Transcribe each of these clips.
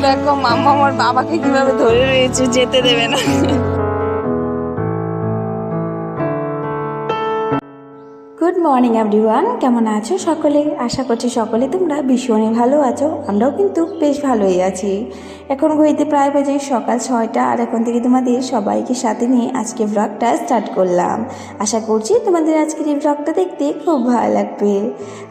দেখো মাম্মা আমার বাবাকে কিভাবে ধরে রয়েছে, যেতে দেবে না। গুড মর্নিং এভরিওয়ান, কেমন আছো সকলে? আশা করছি সকলে তোমরা ভীষণই ভালো আছো। আমরাও কিন্তু বেশ ভালোই আছি। এখন ঘড়িতে প্রায় বাজে সকাল 6টা, আর এখন থেকে তোমাদের সবাইকে সাথে নিয়ে আজকে ব্লগটা স্টার্ট করলাম। আশা করছি তোমাদের আজকের এই ব্লগটা দেখতে খুব ভালো লাগবে।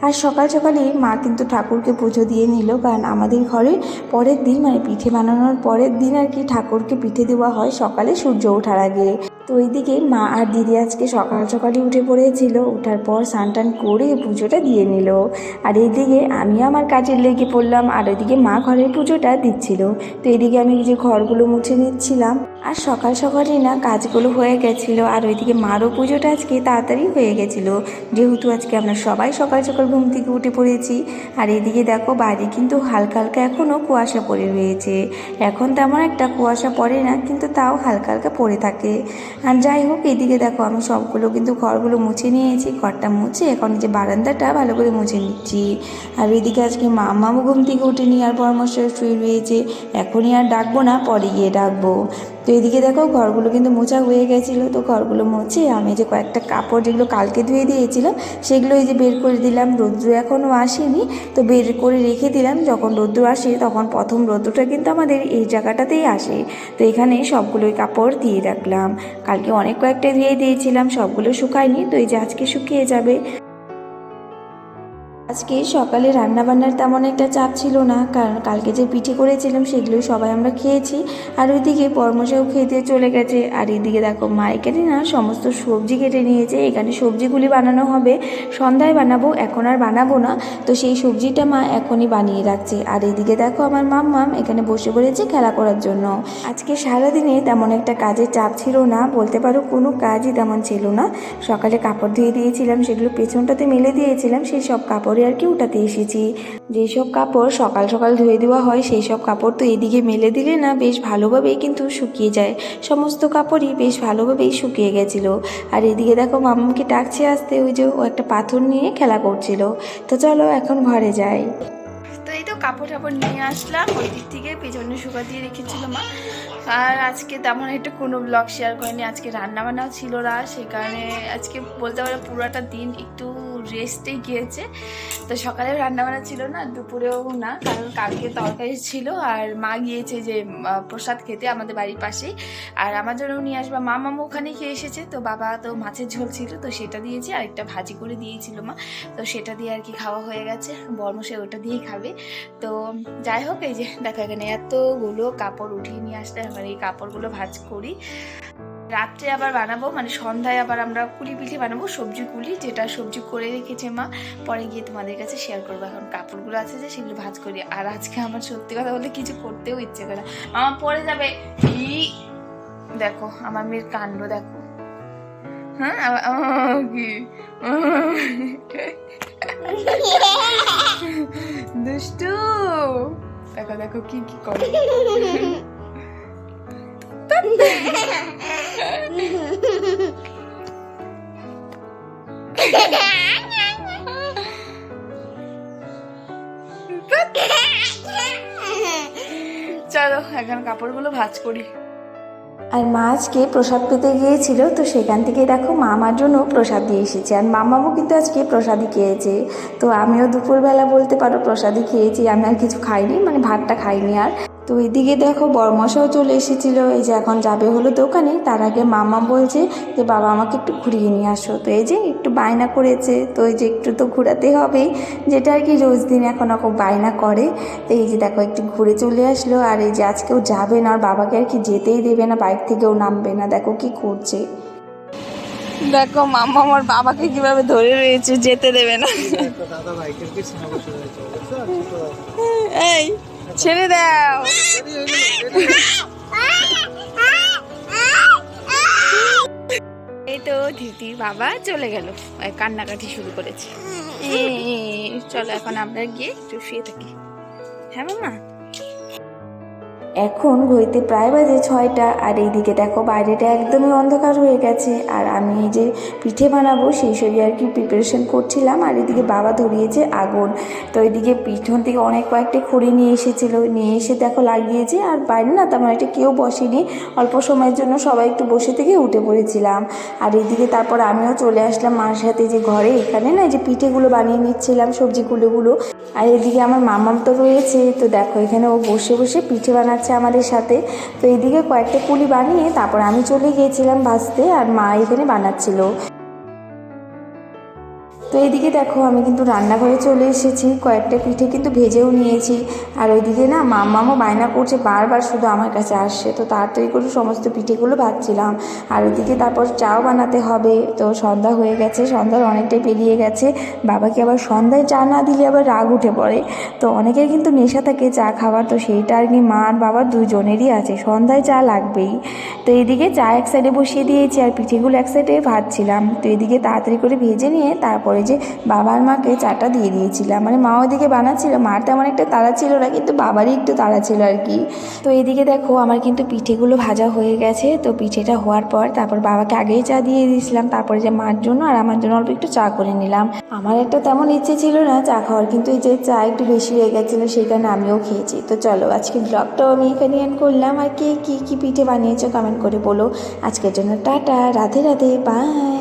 আর সকাল সকালে মা কিন্তু ঠাকুরকে পুজো দিয়ে নিল, কারণ আমাদের ঘরে পরের দিন মানে পিঠে বানানোর পরের দিন আর কি ঠাকুরকে পিঠে দেওয়া হয় সকালে সূর্য ওঠার আগে। তো ওইদিকে মা আর দিদি আজকে সকাল সকালে উঠে পড়েছিল, ওঠার পর স্নান টান করে পুজোটা দিয়ে নিল। আর এইদিকে আমি আমার কাজের লেগে পড়লাম, আর ওইদিকে মা ঘরের পুজোটা দিচ্ছিল। তো এইদিকে আমি যে ঘরগুলো মুছে নিচ্ছিলাম, আর সকাল সকালই না কাজগুলো হয়ে গেছিলো। আর ওইদিকে মারও পুজোটা আজকে তাড়াতাড়ি হয়ে গেছিলো, যেহেতু আজকে আমরা সবাই সকাল সকাল ঘুম থেকে উঠে পড়েছি। আর এইদিকে দেখো বাইরে কিন্তু হালকা হালকা এখনও কুয়াশা পড়ে রয়েছে। এখন তেমন একটা কুয়াশা পড়ে না, কিন্তু তাও হালকা হালকা পড়ে থাকে। আর যাই হোক, এইদিকে দেখো আমি সবগুলো কিন্তু ঘরগুলো মুছে নিয়েছি। ঘরটা মুছে এখন যে বারান্দাটা ভালো করে মুছে নিচ্ছি। আর ওইদিকে আজকে মামাও ঘুম থেকে উঠে নিয়ে আর পরামর্শ শুয়ে রয়েছে। এখনই আর ডাকবো না, পরে গিয়ে ডাকবো। তো এদিকে দেখো ঘরগুলো কিন্তু মোছা হয়ে গেছিলো। তো ঘরগুলো মুছে আমি যে কয়েকটা কাপড় যেগুলো কালকে ধুয়ে দিয়েছিলাম সেগুলো এই যে বের করে দিলাম। রৌদ্র এখনও আসেনি, তো বের করে রেখে দিলাম। যখন রৌদ্র আসে তখন প্রথম রৌদ্রটা কিন্তু আমাদের এই জায়গাটাতেই আসে। তো এখানে সবগুলোই কাপড় দিয়ে রাখলাম। কালকে অনেক কয়েকটা ধুয়ে দিয়েছিলাম, সবগুলো শুকায়নি, তো এই যে আজকে শুকিয়ে যাবে। আজকে সকালে রান্নাবান্নার তেমন একটা চাপ ছিল না, কারণ কালকে যে পিঠে করেছিলাম সেগুলোই সবাই আমরা খেয়েছি। আর ওইদিকে পরমশাও খেতে চলে গেছে। আর এইদিকে দেখো মা এখানে না সমস্ত সবজি কেটে নিয়েছে। এখানে সবজিগুলি বানানো হবে, সন্ধ্যায় বানাবো, এখন আর বানাবো না। তো সেই সবজিটা মা এখনই বানিয়ে রাখছে। আর এইদিকে দেখো আমার মাম্মাম এখানে বসে পড়েছে খেলা করার জন্য। আজকে সারাদিনে তেমন একটা কাজের চাপ ছিল না, বলতে পারো কোনো কাজই তেমন ছিল না। সকালে কাপড় ধুয়ে দিয়েছিলাম, সেগুলো পেছনটাতে মেলে দিয়েছিলাম, সেই সব কাপড় আর কি উঠাতে এসেছি। যেসব কাপড় সকাল সকাল ধুয়ে দেওয়া হয় সেই সব কাপড় তো এদিকে মেলে দিলে না বেশ ভালোভাবেই কিন্তু শুকিয়ে যায়। সমস্ত কাপড়ই বেশ ভালোভাবেই শুকিয়ে গেছিলো। আর এদিকে দেখো মাম্মাকে ডাকছে আসতে, ওই যে ও একটা পাথর নিয়ে খেলা করছিল। তো চলো এখন ঘরে যাই। তো এই তো কাপড় টাপড় নিয়ে আসলাম, ওই দিক থেকে পেছনে শুকা দিয়ে রেখেছিল মা। আর আজকে তেমন একটা কোনো ব্লগ শেয়ার করিনি, আজকে রান্নাবান্নাও ছিল না, সেই কারণে আজকে বলতে পারো পুরোটা দিন একটু রেস্টে গিয়েছে। তো সকালে রান্নাবান্না ছিল না, দুপুরেও না, কারণ কালকে তরকারি ছিল। আর মা গিয়েছে যে প্রসাদ খেতে আমাদের বাড়ির পাশেই, আর আমার জন্যও নিয়ে আসবা। মা মামা ওখানে খেয়ে এসেছে, তো বাবা তো মাছের ঝোল ছিল তো সেটা দিয়েছি, আর একটা ভাজি করে দিয়েছিল মা, তো সেটা দিয়ে আর কি খাওয়া হয়ে গেছে। বর্মশাই ওটা দিয়েই খাবে। তো যাই হোক, এই যে দেখো এখানে এতগুলো কাপড় উঠিয়ে নিয়ে আসলে এবার এই কাপড়গুলো ভাঁজ করি। রাত্রে আবার বানাবো, মানে সন্ধ্যায় আবার আমরা কুলি পিঠে বানাবো, সবজি কুলি, যেটা সবজি করে রেখেছে মা, পরে গিয়ে তোমাদের কাছে শেয়ার করবো। এখন কাপড়গুলো আছে যে সেগুলো ভাঁজ করি। আর আজকে আমার সত্যি কথা বলতে কিছু করতেও ইচ্ছে করে না, আমার পরে যাবে। দেখো আমার মেয়ের কাণ্ড দেখো। হ্যাঁ কি দুষ্টু, দেখো দেখো কি কি করে। চলো এখন কাপড়গুলো ভাঁজ করি। আর মা আজকে প্রসাদ পেতে গিয়েছিল, তো সেখান থেকে দেখো মা আমার জন্য প্রসাদ দিয়ে এসেছে। আর মামাও কিন্তু আজকে প্রসাদই খেয়েছে। তো আমিও দুপুরবেলা বলতে পারো প্রসাদই খেয়েছি, আমি আর কিছু খাইনি, মানে ভাতটা খাইনি। আর তো এদিকে দেখো বরমশাও চলে এসেছিলো, এই যে এখন যাবে হলো দোকানে। তার আগে মামা বলছে যে বাবা আমাকে একটু ঘুরিয়ে নিয়ে আসো। তো এই যে একটু বায়না করেছে, তো এই যে একটু তো ঘোরাতে হবেই, যেটা আর কি রোজ দিন এখন খুব বায়না করে। তো এই যে দেখো একটু ঘুরে চলে আসলো। আর এই যে আজকেও যাবে না, আর বাবাকে আর কি যেতেই দেবে না, বাইক থেকেও নামবে না, দেখো কি করছে। দেখো মাম্মা আমার বাবাকে কিভাবে ধরে রয়েছে, যেতে দেবে না। এই ছেড়ে দাও। এই তো ধীতির বাবা চলে গেল, কান্নাকাটি শুরু করেছে। চলো এখন আমরা গিয়ে একটু শুয়ে থাকি। হ্যাঁ মামা। এখন ঘড়িতে প্রায় বাজে 6টা, আর এইদিকে দেখো বাইরেটা একদমই অন্ধকার হয়ে গেছে। আর আমি এই যে পিঠে বানাবো সেই সবই আর কি প্রিপারেশন করছিলাম। আর এদিকে বাবা ধরিয়েছে আগুন। তো এইদিকে পিছন থেকে অনেক কয়েকটা খড়ি নিয়ে এসেছিলো, নিয়ে এসে দেখো লাগিয়েছে। আর বাইরে না তেমন একটা কেউ বসেনি, অল্প সময়ের জন্য সবাই একটু বসে থেকে উঠে পড়েছিলাম। আর এইদিকে তারপর আমিও চলে আসলাম মার সাথে, যে ঘরে এখানে না যে পিঠেগুলো বানিয়ে নিচ্ছিলাম সবজিগুলো। আর এদিকে আমার মামাম তো রয়েছে, তো দেখো এখানে ও বসে বসে পিঠে বানাচ্ছে আমাদের সাথে। তো এইদিকে কয়েকটা পুলি বানিয়ে তারপর আমি চলে গিয়েছিলাম ভাজতে, আর মা এখানে বানাচ্ছিল। তো এইদিকে দেখো আমি কিন্তু রান্নাঘরে চলে এসেছি, কয়েকটা পিঠে কিন্তু ভেজেও নিয়েছি। আর ওইদিকে না মামামও বায়না করছে, বারবার শুধু আমার কাছে আসছে। তো তাড়াতাড়ি করে সমস্ত পিঠেগুলো ভাজছিলাম। আর ওইদিকে তারপর চাও বানাতে হবে। তো সন্ধ্যা হয়ে গেছে, সন্ধ্যার অনেকটাই পেরিয়ে গেছে। বাবাকে আবার সন্ধ্যায় চা না দিলে আবার রাগ উঠে পড়ে। তো অনেকের কিন্তু নেশা থাকে চা খাওয়ার, তো সেইটা আর কি মা আর বাবার দুজনেরই আছে, সন্ধ্যায় চা লাগবেই। তো এইদিকে চা এক সাইডে বসিয়ে দিয়েছি আর পিঠেগুলো এক সাইডে ভাজছিলাম। তো এদিকে তাড়াতাড়ি করে ভেজে নিয়ে তারপরে যে বাবা আর মাকে চাটা দিয়ে দিয়েছিলাম। মানে মা ওইদিকে বানাচ্ছিল, মার তেমন একটা তাড়া ছিল না, কিন্তু বাবারই একটু তাড়া ছিল আর কি। তো এইদিকে দেখো আমার কিন্তু পিঠেগুলো ভাজা হয়ে গেছে। তো পিঠেটা হওয়ার পর তারপর বাবাকে আগেই চা দিয়ে দিয়েছিলাম, তারপরে যে মার জন্য আর আমার জন্য অল্প একটু চা করে নিলাম। আমার একটা তেমন ইচ্ছে ছিল না চা খাওয়ার, কিন্তু এই যে চা একটু বেশি হয়ে গেছিলো সেই কারণে আমিও খেয়েছি। তো চলো আজকে ব্লগটাও আমি এখানে এন্ড করলাম। আর কে কী কী পিঠে বানিয়েছো কমেন্ট করে বলো। আজকের জন্য টাটা, রাধে রাধে, বাই।